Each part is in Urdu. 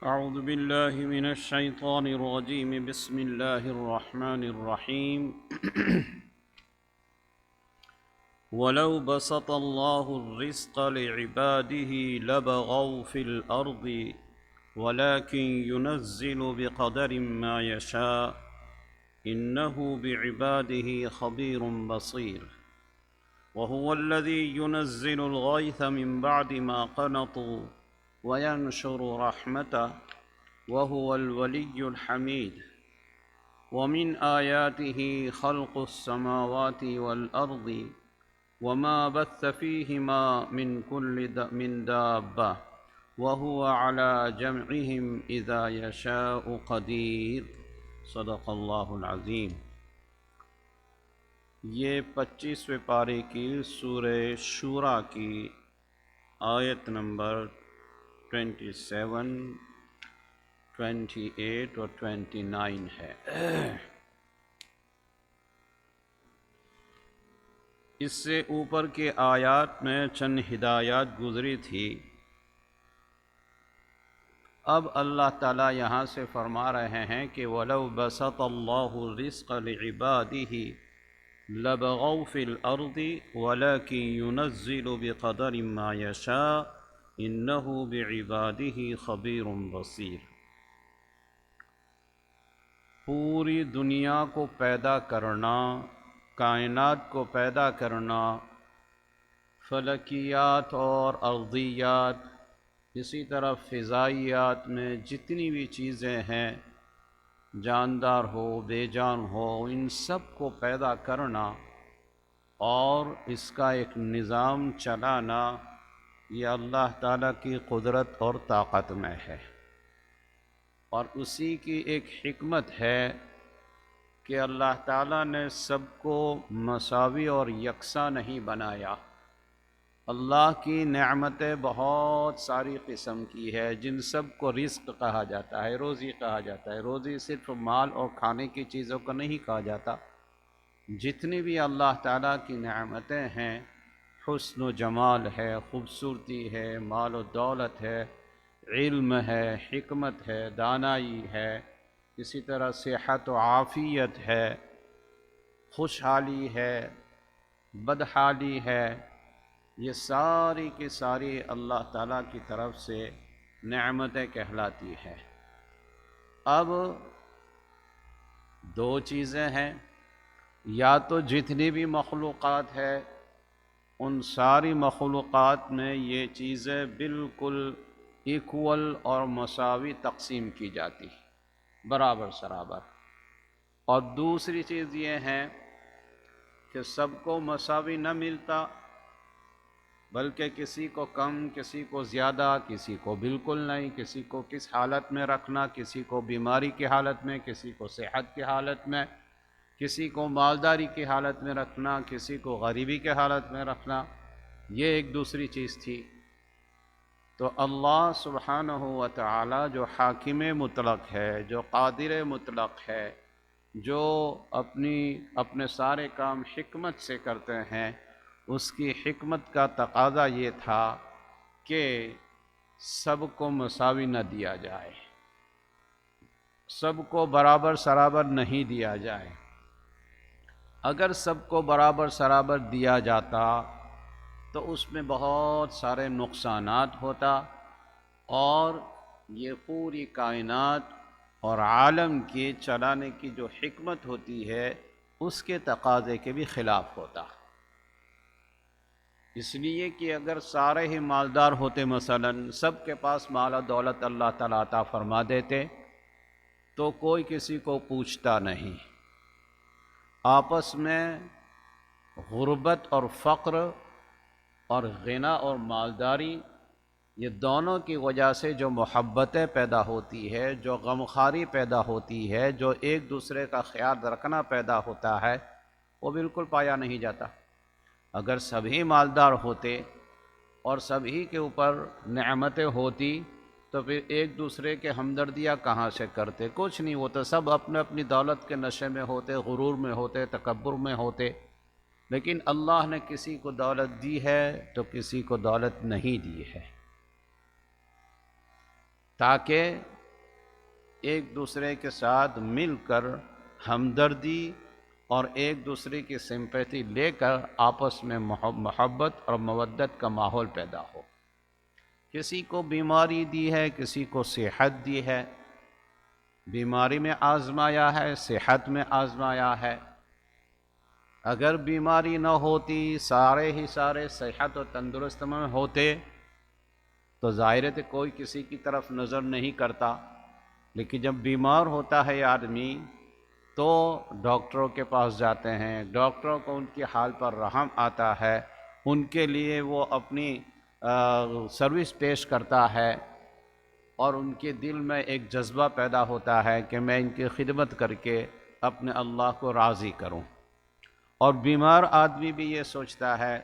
أعوذ بالله من الشيطان الرجيم. بسم الله الرحمن الرحيم. ولو بسط الله الرزق لعباده لبغوا في الأرض ولكن ينزل بقدر ما يشاء إنه بعباده خبير بصير. وهو الذي ينزل الغيث من بعد ما قنطوا وينشر رحمته وهو الولي الحميد. ومن آياته خلق السماوات والأرض وما بث فيهما من دابة وهو على جمعهم إذا يشاء قدير. صدق اللہ العظیم. یہ 25ویں پارے کی سورہ شورى کی آیت نمبر 27، 28 اور 29 ہے. اس سے اوپر کے آیات میں چند ہدایات گزری تھی. اب اللہ تعالیٰ یہاں سے فرما رہے ہیں کہ وَلَوْ بَسَطَ اللَّهُ الرِّزْقَ لِعِبَادِهِ لَبَغَوْا فِي الْأَرْضِ وَلَكِنْ يُنَزِّلُ بِقَدَرٍ مَا يَشَاءُ إِنَّهُ بِعِبَادِهِ خَبِيرٌ بَصِيرٌ. پوری دنیا کو پیدا کرنا، کائنات کو پیدا کرنا، فلکیات اور ارضیات، اسی طرح فضائیات میں جتنی بھی چیزیں ہیں، جاندار ہو بے جان ہو، ان سب کو پیدا کرنا اور اس کا ایک نظام چلانا، یہ اللہ تعالیٰ کی قدرت اور طاقت میں ہے. اور اسی کی ایک حکمت ہے کہ اللہ تعالیٰ نے سب کو مساوی اور یکساں نہیں بنایا. اللہ کی نعمتیں بہت ساری قسم کی ہے، جن سب کو رزق کہا جاتا ہے، روزی کہا جاتا ہے. روزی صرف مال اور کھانے کی چیزوں کو نہیں کہا جاتا. جتنی بھی اللہ تعالیٰ کی نعمتیں ہیں، حسن و جمال ہے، خوبصورتی ہے، مال و دولت ہے، علم ہے، حکمت ہے، دانائی ہے، اسی طرح صحت و عافیت ہے، خوشحالی ہے، بدحالی ہے، یہ ساری کی ساری اللہ تعالیٰ کی طرف سے نعمتیں کہلاتی ہیں. اب دو چیزیں ہیں، یا تو جتنی بھی مخلوقات ہے ان ساری مخلوقات میں یہ چیزیں بالکل ایکول اور مساوی تقسیم کی جاتی، برابر سرابر. اور دوسری چیز یہ ہے کہ سب کو مساوی نہ ملتا، بلکہ کسی کو کم، کسی کو زیادہ، کسی کو بالکل نہیں، کسی کو کس حالت میں رکھنا، کسی کو بیماری کی حالت میں، کسی کو صحت کی حالت میں، کسی کو مالداری کی حالت میں رکھنا، کسی کو غریبی کی حالت میں رکھنا، یہ ایک دوسری چیز تھی. تو اللہ سبحانہ و تعالی جو حاکم مطلق ہے، جو قادر مطلق ہے، جو اپنے سارے کام حکمت سے کرتے ہیں، اس کی حکمت کا تقاضا یہ تھا کہ سب کو مساوی نہ دیا جائے، سب کو برابر سرابر نہیں دیا جائے. اگر سب کو برابر سرابر دیا جاتا تو اس میں بہت سارے نقصانات ہوتا، اور یہ پوری کائنات اور عالم کے چلانے کی جو حکمت ہوتی ہے اس کے تقاضے کے بھی خلاف ہوتا. اس لیے کہ اگر سارے ہی مالدار ہوتے، مثلا سب کے پاس مال و دولت اللہ تعالیٰ عطا فرما دیتے، تو کوئی کسی کو پوچھتا نہیں. آپس میں غربت اور فقر اور غنا اور مالداری، یہ دونوں کی وجہ سے جو محبتیں پیدا ہوتی ہے، جو غمخواری پیدا ہوتی ہے، جو ایک دوسرے کا خیال رکھنا پیدا ہوتا ہے، وہ بالکل پایا نہیں جاتا. اگر سبھی مالدار ہوتے اور سبھی کے اوپر نعمتیں ہوتی تو پھر ایک دوسرے کے ہمدردیاں کہاں سے کرتے؟ کچھ نہیں ہوتا. سب اپنے اپنی دولت کے نشے میں ہوتے، غرور میں ہوتے، تکبر میں ہوتے. لیکن اللہ نے کسی کو دولت دی ہے تو کسی کو دولت نہیں دی ہے، تاکہ ایک دوسرے کے ساتھ مل کر ہمدردی اور ایک دوسرے کی سمپیتھی لے کر آپس میں محبت اور مودت کا ماحول پیدا ہو۔ کسی کو بیماری دی ہے، کسی کو صحت دی ہے، بیماری میں آزمایا ہے، صحت میں آزمایا ہے۔ اگر بیماری نہ ہوتی، سارے ہی سارے صحت و تندرست میں ہوتے تو ظاہر ہے کوئی کسی کی طرف نظر نہیں کرتا، لیکن جب بیمار ہوتا ہے آدمی تو ڈاکٹروں کے پاس جاتے ہیں، ڈاکٹروں کو ان کی حال پر رحم آتا ہے، ان کے لیے وہ اپنی سروس پیش کرتا ہے، اور ان کے دل میں ایک جذبہ پیدا ہوتا ہے کہ میں ان کی خدمت کر کے اپنے اللہ کو راضی کروں۔ اور بیمار آدمی بھی یہ سوچتا ہے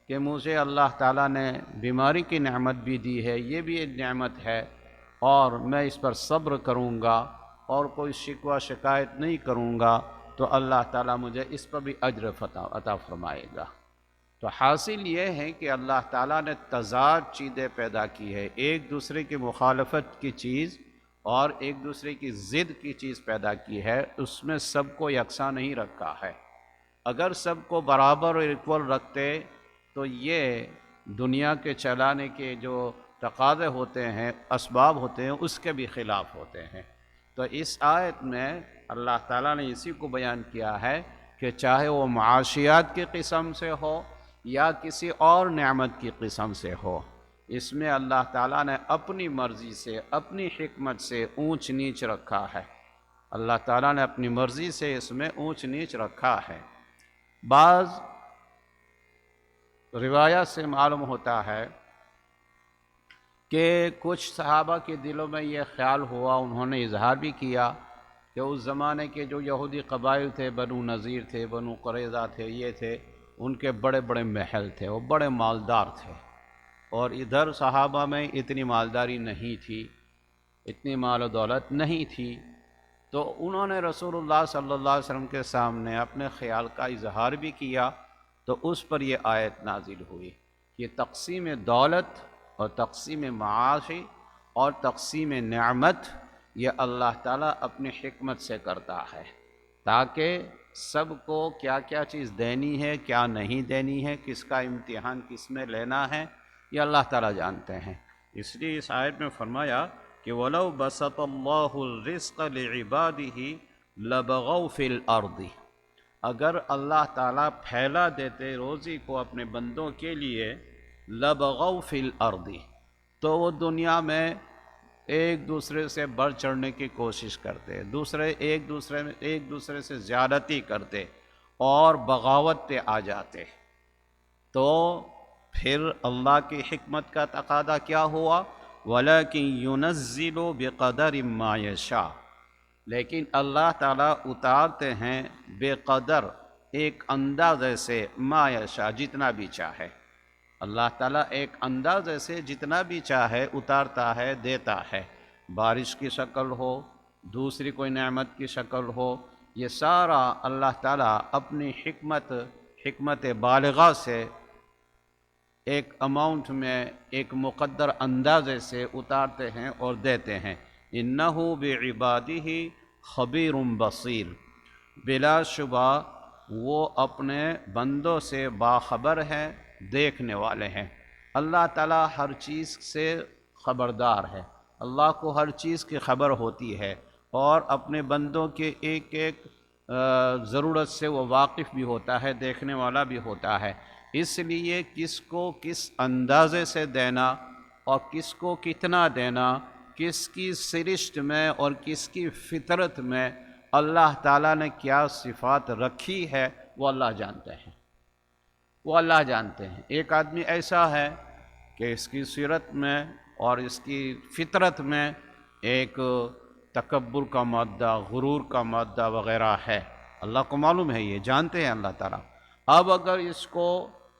کہ مجھے اللہ تعالیٰ نے بیماری کی نعمت بھی دی ہے، یہ بھی ایک نعمت ہے، اور میں اس پر صبر کروں گا اور کوئی شکوہ شکایت نہیں کروں گا تو اللہ تعالیٰ مجھے اس پر بھی اجر عطا فرمائے گا۔ تو حاصل یہ ہے کہ اللہ تعالیٰ نے تضاد چیزیں پیدا کی ہے، ایک دوسرے کی مخالفت کی چیز اور ایک دوسرے کی ضد کی چیز پیدا کی ہے، اس میں سب کو یکساں نہیں رکھا ہے۔ اگر سب کو برابر اور ایکول رکھتے تو یہ دنیا کے چلانے کے جو تقاضے ہوتے ہیں، اسباب ہوتے ہیں، اس کے بھی خلاف ہوتے ہیں۔ تو اس آیت میں اللہ تعالیٰ نے اسی کو بیان کیا ہے کہ چاہے وہ معاشیات کی قسم سے ہو یا کسی اور نعمت کی قسم سے ہو، اس میں اللہ تعالیٰ نے اپنی مرضی سے، اپنی حکمت سے اونچ نیچ رکھا ہے۔ اللہ تعالیٰ نے اپنی مرضی سے اس میں اونچ نیچ رکھا ہے۔ بعض روایات سے معلوم ہوتا ہے کہ کچھ صحابہ کے دلوں میں یہ خیال ہوا، انہوں نے اظہار بھی کیا کہ اس زمانے کے جو یہودی قبائل تھے، بنو نذیر تھے، بنو قریظہ تھے، یہ تھے، ان کے بڑے بڑے محل تھے، وہ بڑے مالدار تھے، اور ادھر صحابہ میں اتنی مالداری نہیں تھی، اتنی مال و دولت نہیں تھی۔ تو انہوں نے رسول اللہ صلی اللہ علیہ وسلم کے سامنے اپنے خیال کا اظہار بھی کیا، تو اس پر یہ آیت نازل ہوئی کہ تقسیم دولت اور تقسیم معاشی اور تقسیم نعمت یہ اللہ تعالیٰ اپنی حکمت سے کرتا ہے، تاکہ سب کو کیا کیا چیز دینی ہے، کیا نہیں دینی ہے، کس کا امتحان کس میں لینا ہے، یہ اللہ تعالیٰ جانتے ہیں۔ اس لیے اس آیت میں فرمایا کہ وَلَوْ بَسَطَ اللَّهُ الرِّزْقَ لِعِبَادِهِ لَبَغَوْا فِي الْأَرْضِ، اگر اللہ تعالیٰ پھیلا دیتے روزی کو اپنے بندوں کے لیے، لَبَغَوْا فِي الْأَرْضِ، تو وہ دنیا میں ایک دوسرے سے بڑھ چڑھنے کی کوشش کرتے، ایک دوسرے سے زیادتی کرتے اور بغاوت پہ آ جاتے، تو پھر اللہ کی حکمت کا تقاضا کیا ہوا؟ وَلَكِنْ يُنَزِّلُ بِقَدَرٍ مَا يَشَاءُ، لیکن اللہ تعالیٰ اتارتے ہیں بے قدر، ایک اندازے سے، ما یشاء، جتنا بھی چاہے۔ اللہ تعالیٰ ایک اندازے سے جتنا بھی چاہے اتارتا ہے، دیتا ہے، بارش کی شکل ہو، دوسری کوئی نعمت کی شکل ہو، یہ سارا اللہ تعالیٰ اپنی حکمت بالغہ سے ایک اماؤنٹ میں، ایک مقدر اندازے سے اتارتے ہیں اور دیتے ہیں۔ اِنَّهُ بِعِبَادِهِ خَبِيرٌ بَصِيرٌ، بلا شبہ وہ اپنے بندوں سے باخبر ہیں، دیکھنے والے ہیں۔ اللہ تعالیٰ ہر چیز سے خبردار ہے، اللہ کو ہر چیز کی خبر ہوتی ہے، اور اپنے بندوں کے ایک ایک ضرورت سے وہ واقف بھی ہوتا ہے، دیکھنے والا بھی ہوتا ہے۔ اس لیے کس کو کس اندازے سے دینا اور کس کو کتنا دینا، کس کی سرشت میں اور کس کی فطرت میں اللہ تعالیٰ نے کیا صفات رکھی ہے، وہ اللہ جانتے ہیں، وہ اللہ جانتے ہیں۔ ایک آدمی ایسا ہے کہ اس کی سیرت میں اور اس کی فطرت میں ایک تکبر کا مادہ، غرور کا مادہ وغیرہ ہے، اللہ کو معلوم ہے، یہ جانتے ہیں اللہ تعالیٰ۔ اب اگر اس کو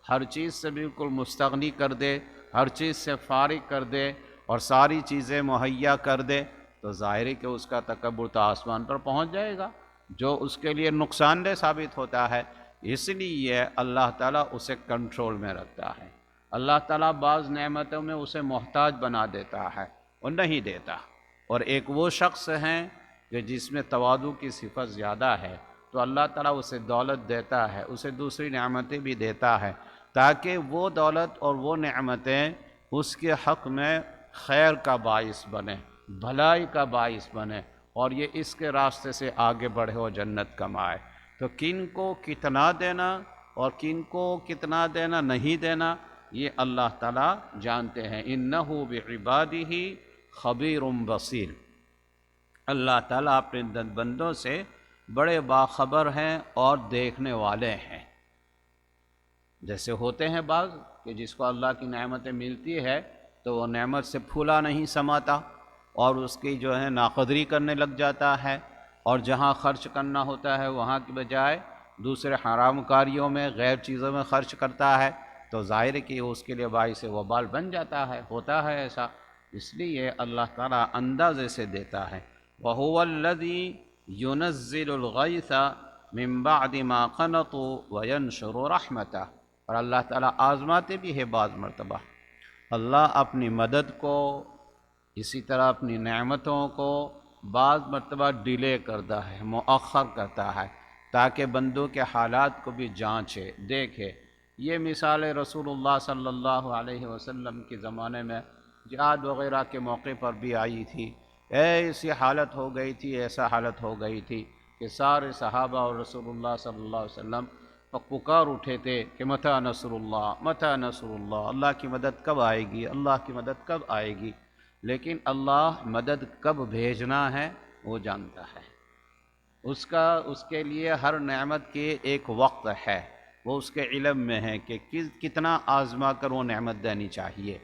ہر چیز سے بالکل مستغنی کر دے، ہر چیز سے فارغ کر دے اور ساری چیزیں مہیا کر دے، تو ظاہر ہے کہ اس کا تکبر تو آسمان پر پہنچ جائے گا، جو اس کے لیے نقصان دہ ثابت ہوتا ہے۔ اس لیے اللہ تعالیٰ اسے کنٹرول میں رکھتا ہے۔ اللہ تعالیٰ بعض نعمتوں میں اسے محتاج بنا دیتا ہے، وہ نہیں دیتا، اور ایک وہ شخص ہیں کہ جس میں تواضع کی صفت زیادہ ہے، تو اللہ تعالیٰ اسے دولت دیتا ہے، اسے دوسری نعمتیں بھی دیتا ہے، تاکہ وہ دولت اور وہ نعمتیں اس کے حق میں خیر کا باعث بنے، بھلائی کا باعث بنے، اور یہ اس کے راستے سے آگے بڑھے اور جنت کمائے۔ تو کن کو کتنا دینا اور کن کو کتنا دینا نہیں دینا، یہ اللہ تعالیٰ جانتے ہیں۔ اِنَّهُ بِعِبَادِهِ خَبِيرٌ بَصِيرٌ۔ اللہ تعالیٰ اپنے بندوں سے بڑے باخبر ہیں اور دیکھنے والے ہیں۔ جیسے ہوتے ہیں بعض کہ جس کو اللہ کی نعمتیں ملتی ہے تو وہ نعمت سے پھولا نہیں سماتا اور اس کی جو ہے ناقدری کرنے لگ جاتا ہے، اور جہاں خرچ کرنا ہوتا ہے وہاں کی بجائے دوسرے حرام کاریوں میں، غیر چیزوں میں خرچ کرتا ہے، تو ظاہر ہے کہ اس کے لیے باعث وبال بن جاتا ہے، ہوتا ہے ایسا۔ اس لیے اللہ تعالیٰ اندازے سے دیتا ہے۔ وَهُوَ الَّذِي يُنَزِّلُ الْغَيْثَ مِن بَعْدِ مَا قَنَطُوا وَيَنشُرُ رَحْمَتَهُ۔ اور اللہ تعالیٰ آزماتے بھی ہے بعض مرتبہ۔ اللہ اپنی مدد کو، اسی طرح اپنی نعمتوں کو بعض مرتبہ ڈیلے کرتا ہے، مؤخر کرتا ہے، تاکہ بندوں کے حالات کو بھی جانچے، دیکھے۔ یہ مثال رسول اللہ صلی اللہ علیہ وسلم کے زمانے میں جہاد وغیرہ کے موقع پر بھی آئی تھی۔ ایسی حالت ہو گئی تھی، ایسا حالت ہو گئی تھی کہ سارے صحابہ اور رسول اللہ صلی اللہ علیہ وسلم پکار اٹھے تھے کہ متی نصر اللہ، متی نصر اللہ، اللہ کی مدد کب آئے گی، اللہ کی مدد کب آئے گی۔ لیکن اللہ مدد کب بھیجنا ہے وہ جانتا ہے، اس کے لیے ہر نعمت کے ایک وقت ہے، وہ اس کے علم میں ہے کہ کتنا آزما کر وہ نعمت دینی چاہیے۔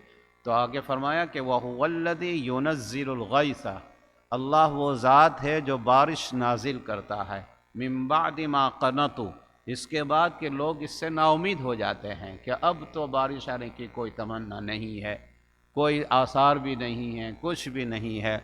تو آگے فرمایا کہ وَهُوَ الَّذِي يُنَزِّلُ الْغَيْثَ، اللہ وہ ذات ہے جو بارش نازل کرتا ہے، مِن بَعْدِ مَا قَنَطُوا، اس کے بعد کہ لوگ اس سے نا امید ہو جاتے ہیں کہ اب تو بارش آنے کی کوئی تمنا نہیں ہے، کوئی آثار بھی نہیں ہے، کچھ بھی نہیں ہے،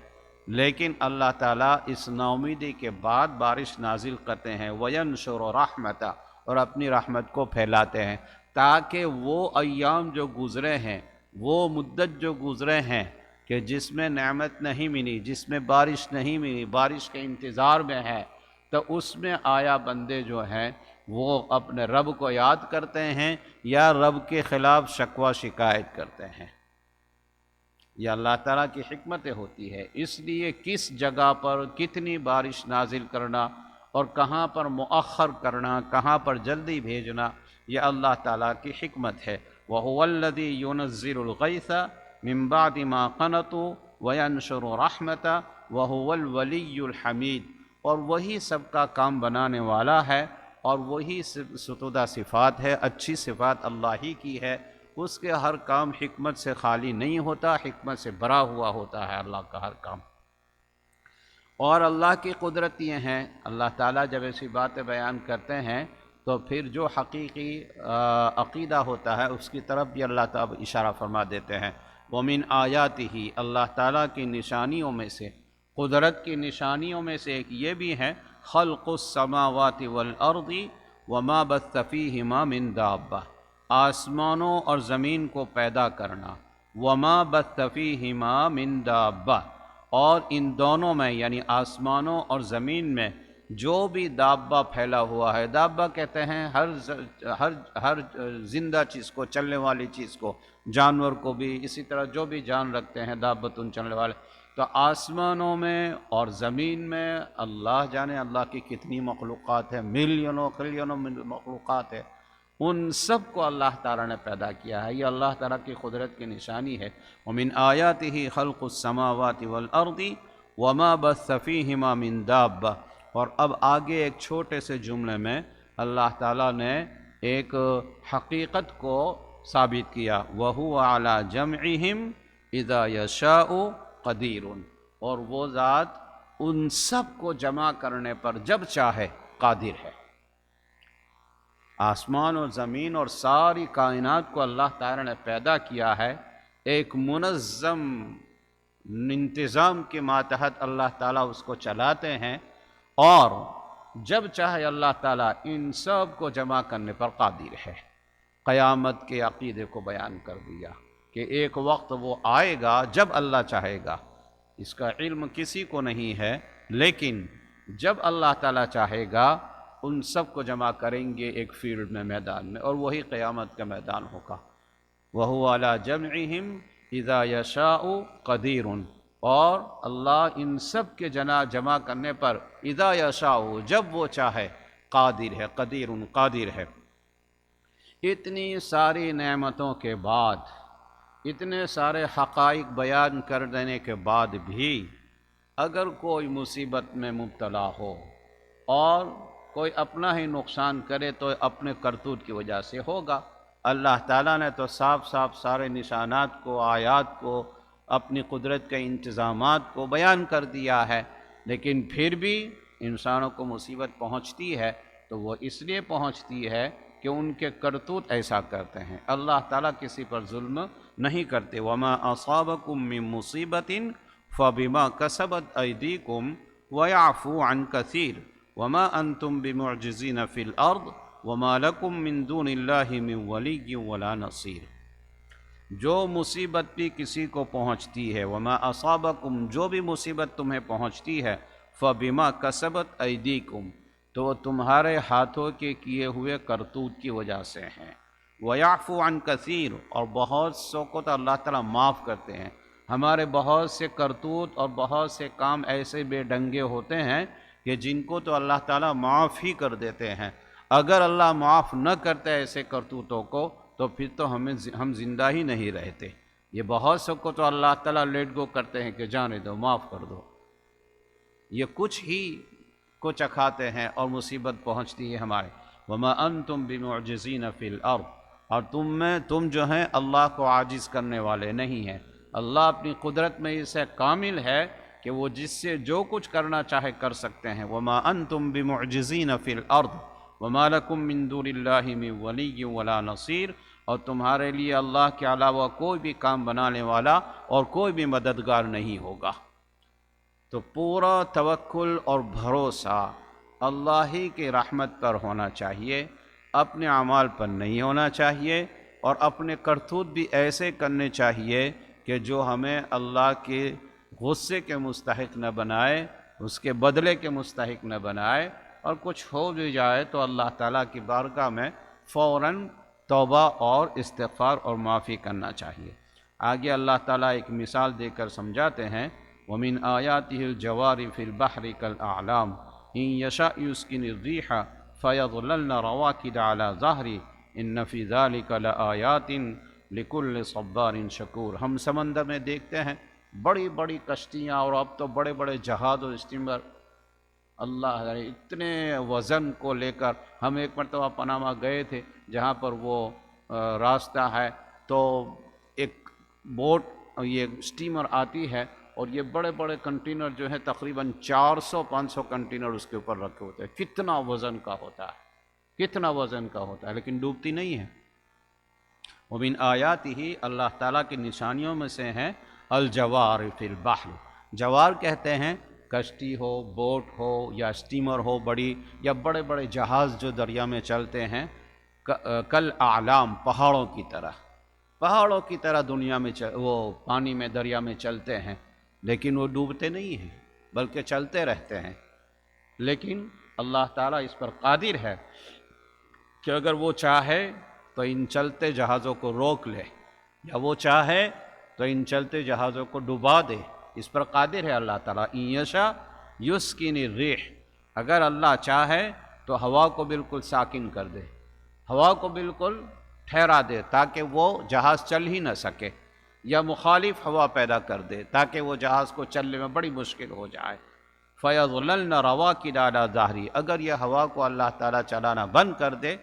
لیکن اللہ تعالیٰ اس نا امیدی کے بعد بارش نازل کرتے ہیں، وَيَنشُرُ رَحْمَتَهُ، اور اپنی رحمت کو پھیلاتے ہیں، تاکہ وہ ایام جو گزرے ہیں، وہ مدت جو گزرے ہیں کہ جس میں نعمت نہیں ملی، جس میں بارش نہیں ملی، بارش کے انتظار میں ہے، تو اس میں آیا بندے جو ہیں وہ اپنے رب کو یاد کرتے ہیں یا رب کے خلاف شکوہ شکایت کرتے ہیں۔ یہ اللہ تعالیٰ کی حکمتیں ہوتی ہے، اس لیے کس جگہ پر کتنی بارش نازل کرنا اور کہاں پر مؤخر کرنا، کہاں پر جلدی بھیجنا، یہ اللہ تعالیٰ کی حکمت ہے۔ وَهُوَ الَّذِي يُنَزِّلُ الْغَيْثَ مِن بَعْدِ مَا قَنَطُوا وَيَنشُرُ رَحْمَتَهُ وَهُوَ الْوَلِيُّ الْحَمِيدُ، اور وہی سب کا کام بنانے والا ہے، اور وہی ستودہ صفات ہے، اچھی صفات اللہ ہی کی ہے، اس کے ہر کام حکمت سے خالی نہیں ہوتا، حکمت سے بھرا ہوا ہوتا ہے اللہ کا ہر کام۔ اور اللہ کی قدرت یہ ہیں، اللہ تعالیٰ جب ایسی باتیں بیان کرتے ہیں تو پھر جو حقیقی عقیدہ ہوتا ہے اس کی طرف بھی اللہ تعالیٰ اشارہ فرما دیتے ہیں۔ وَمِنْ آیَاتِهِ، اللہ تعالیٰ کی نشانیوں میں سے، قدرت کی نشانیوں میں سے ایک یہ بھی ہے، خلق السماوات والارض وما بث فیہما من دابہ، آسمانوں اور زمین کو پیدا کرنا، وما بث فیہما من دابہ، اور ان دونوں میں یعنی آسمانوں اور زمین میں جو بھی دابہ پھیلا ہوا ہے، دابہ کہتے ہیں ہر زندہ چیز کو، چلنے والی چیز کو، جانور کو بھی، اسی طرح جو بھی جان رکھتے ہیں دابتن، چلنے والے۔ تو آسمانوں میں اور زمین میں اللہ جانے اللہ کی کتنی مخلوقات ہیں، ملینوں ٹریلینوں مخلوقات ہیں، ان سب کو اللہ تعالیٰ نے پیدا کیا ہے، یہ اللہ تعالیٰ کی قدرت کی نشانی ہے۔ وَمِنْ آیَاتِهِ خَلْقُ السَّمَاوَاتِ وَالْأَرْضِ وَمَا بَثَّ فِيهِمَا مِن دَابَّةٍ۔ اور اب آگے ایک چھوٹے سے جملے میں اللہ تعالیٰ نے ایک حقیقت کو ثابت کیا، وَهُوَ عَلَى جَمْعِهِمْ إِذَا يَشَاءُ قَدِيرٌ، اور وہ ذات ان سب کو جمع کرنے پر جب چاہے قادر ہے۔ آسمان اور زمین اور ساری کائنات کو اللہ تعالیٰ نے پیدا کیا ہے، ایک منظم انتظام کے ماتحت اللہ تعالیٰ اس کو چلاتے ہیں، اور جب چاہے اللہ تعالیٰ ان سب کو جمع کرنے پر قادر ہے۔ قیامت کے عقیدے کو بیان کر دیا کہ ایک وقت وہ آئے گا جب اللہ چاہے گا اس کا علم کسی کو نہیں ہے، لیکن جب اللہ تعالیٰ چاہے گا ان سب کو جمع کریں گے ایک فیلڈ میں، میدان میں، اور وہی قیامت کا میدان ہوگا۔ وَهُوَ عَلَى جَمْعِهِمْ إِذَا يَشَاءُ قَدِيرٌ، اور اللہ ان سب کے جمع کرنے پر اذا یشاء، جب وہ چاہے، قادر ہے، قدیر قادر ہے۔ اتنی ساری نعمتوں کے بعد، اتنے سارے حقائق بیان کر دینے کے بعد بھی اگر کوئی مصیبت میں مبتلا ہو اور کوئی اپنا ہی نقصان کرے تو اپنے کرتوت کی وجہ سے ہوگا۔ اللہ تعالیٰ نے تو صاف صاف سارے نشانات کو، آیات کو، اپنی قدرت کے انتظامات کو بیان کر دیا ہے، لیکن پھر بھی انسانوں کو مصیبت پہنچتی ہے تو وہ اس لیے پہنچتی ہے کہ ان کے کرتوت ایسا کرتے ہیں۔ اللہ تعالیٰ کسی پر ظلم نہیں کرتے۔ وَمَا أَصَابَكُم مِّن مُّصِيبَةٍ فَبِمَا كَسَبَتْ أَيْدِيكُمْ وَيَعْفُو عَن كَثِيرٍ وَمَا أَنتُم بِمُعْجِزِينَ فِي الْأَرْضِ وَمَا لَكُم مِّن دُونِ اللَّهِ مِن وَلِيٍّ وَلَا نَصِيرٍ۔ جو مصیبت بھی کسی کو پہنچتی ہے، وَمَا أَصَابَكُم، جو بھی مصیبت تمہیں پہنچتی ہے، فَبِمَا كَسَبَتْ أَيْدِيكُمْ، تو وہ تمہارے ہاتھوں کے کیے ہوئے کرتوت کی وجہ سے ہیں۔ وَيَعْفُو عَن كَثِيرٍ، اور بہت سو کو تو اللہ تعالیٰ معاف کرتے ہیں۔ ہمارے بہت سے کرتوت اور بہت سے کام ایسے بے ڈنگے ہوتے ہیں کہ جن کو تو اللہ تعالیٰ معاف ہی کر دیتے ہیں۔ اگر اللہ معاف نہ کرتے ایسے کرتوتوں کو تو پھر تو ہم زندہ ہی نہیں رہتے۔ یہ بہت سو کو تو اللہ تعالیٰ لیٹ گو کرتے ہیں کہ جانے دو، معاف کر دو۔ یہ کچھ ہی کو چکھاتے ہیں اور مصیبت پہنچتی ہے ہمارے۔ وَمَا أَنْتُمْ بِمُعْجِزِينَ فِي الْأَرْضِ، اور تم جو ہیں اللہ کو عاجز کرنے والے نہیں ہیں۔ اللہ اپنی قدرت میں اسے کامل ہے کہ وہ جس سے جو کچھ کرنا چاہے کر سکتے ہیں۔ وَمَا أَنْتُمْ بِمُعْجِزِينَ فِي الْأَرْضِ وَمَا لَكُم مِّن دُونِ اللَّهِ مِن وَلِيٍّ وَلَا نَصِيرٍ، اور تمہارے لیے اللہ کے علاوہ کوئی بھی کام بنانے والا اور کوئی بھی مددگار نہیں ہوگا۔ تو پورا توکل اور بھروسہ اللہ ہی کی رحمت پر ہونا چاہیے، اپنے اعمال پر نہیں ہونا چاہیے، اور اپنے کرتوت بھی ایسے کرنے چاہیے کہ جو ہمیں اللہ کے غصے کے مستحق نہ بنائے، اس کے بدلے کے مستحق نہ بنائے، اور کچھ ہو بھی جائے تو اللہ تعالیٰ کی بارگاہ میں فوراً توبہ اور استغفار اور معافی کرنا چاہیے۔ آگے اللہ تعالیٰ ایک مثال دے کر سمجھاتے ہیں، وَمِنْ آيَاتِهِ الْجَوَارِ فِي الْبَحْرِ كَالْأَعْلَامِ إِنْ يَشَأْ يُسْكِنِ الرِّيحَ فَيَظْلَلْنَ رَوَاكِدَ عَلَى ظَهْرِهِ إِنَّ فِي ذَلِكَ لَآيَاتٍ لِكُلِّ صَبَّارٍ شَكُورٍ۔ ہم سمندر میں دیکھتے ہیں بڑی بڑی کشتیاں، اور اب تو بڑے بڑے جہاز اور اسٹیمر، اللہ اتنے وزن کو لے کر۔ ہم ایک مرتبہ پاناما گئے تھے جہاں پر وہ راستہ ہے، تو ایک بوٹ، یہ اسٹیمر آتی ہے، اور یہ بڑے بڑے کنٹینر جو ہیں تقریباً 400-500 کنٹینر اس کے اوپر رکھے ہوتے ہیں۔ کتنا وزن کا ہوتا ہے، کتنا وزن کا ہوتا ہے، لیکن ڈوبتی نہیں ہے۔ وَمِنْ آیَاتِهِ، اللہ تعالیٰ کی نشانیوں میں سے ہیں الجوار فی البحر۔ جوار کہتے ہیں کشتی ہو، بوٹ ہو، یا اسٹیمر ہو بڑی، یا بڑے بڑے جہاز جو دریا میں چلتے ہیں، کل اعلام، پہاڑوں کی طرح، پہاڑوں کی طرح دنیا میں وہ پانی میں، دریا میں چلتے ہیں، لیکن وہ ڈوبتے نہیں ہیں بلکہ چلتے رہتے ہیں۔ لیکن اللہ تعالیٰ اس پر قادر ہے کہ اگر وہ چاہے تو ان چلتے جہازوں کو روک لے، یا وہ چاہے تو ان چلتے جہازوں کو ڈبا دے۔ اس پر قادر ہے اللہ تعالیٰ۔ إِن يَشَأْ يُسْكِنِ الرِّيحَ، اگر اللہ چاہے تو ہوا کو بالکل ساکن کر دے، ہوا کو بالکل ٹھہرا دے تاکہ وہ جہاز چل ہی نہ سکے، یا مخالف ہوا پیدا کر دے تاکہ وہ جہاز کو چلنے میں بڑی مشکل ہو جائے۔ فَيَظْلَلْنَ رَوَاكِدَ عَلَى ظَهْرِهِ، اگر یہ ہوا کو اللہ تعالیٰ چلانا بند کر دے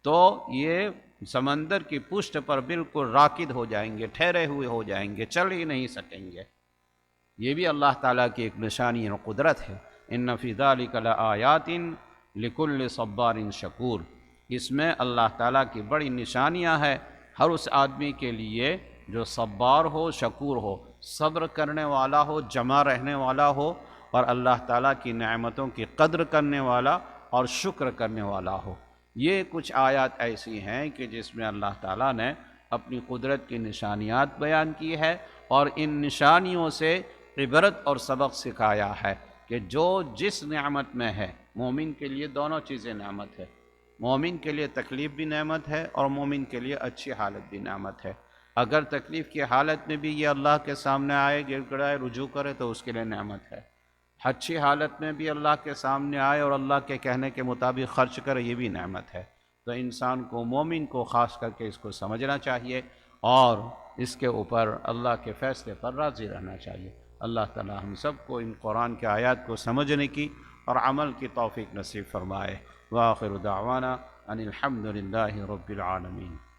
تو یہ سمندر کی پشت پر بالکل راکد ہو جائیں گے، ٹھہرے ہوئے ہو جائیں گے، چل ہی نہیں سکیں گے۔ یہ بھی اللہ تعالیٰ کی ایک نشانی اور قدرت ہے۔ إِنَّ فِي ذَلِكَ لَآيَاتٍ لِكُلِّ صَبَّارٍ شَكُورٍ، اس میں اللہ تعالیٰ کی بڑی نشانیاں ہیں ہر اس آدمی کے لیے جو صبار ہو، شکور ہو، صبر کرنے والا ہو، جمع رہنے والا ہو، اور اللہ تعالیٰ کی نعمتوں کی قدر کرنے والا اور شکر کرنے والا ہو۔ یہ کچھ آیات ایسی ہیں کہ جس میں اللہ تعالیٰ نے اپنی قدرت کی نشانیات بیان کی ہے، اور ان نشانیوں سے عبرت اور سبق سکھایا ہے کہ جو جس نعمت میں ہے، مومن کے لیے دونوں چیزیں نعمت ہے۔ مومن کے لیے تکلیف بھی نعمت ہے اور مومن کے لیے اچھی حالت بھی نعمت ہے۔ اگر تکلیف کی حالت میں بھی یہ اللہ کے سامنے آئے، گر گڑائے، رجوع کرے تو اس کے لیے نعمت ہے۔ اچھی حالت میں بھی اللہ کے سامنے آئے اور اللہ کے کہنے کے مطابق خرچ کرے، یہ بھی نعمت ہے۔ تو انسان کو، مومن کو خاص کر کے اس کو سمجھنا چاہیے اور اس کے اوپر اللہ کے فیصلے پر راضی رہنا چاہیے۔ اللہ تعالی ہم سب کو ان قرآن کے آیات کو سمجھنے کی اور عمل کی توفیق نصیب فرمائے۔ وآخر دعوانا ان الحمد للہ رب العالمین۔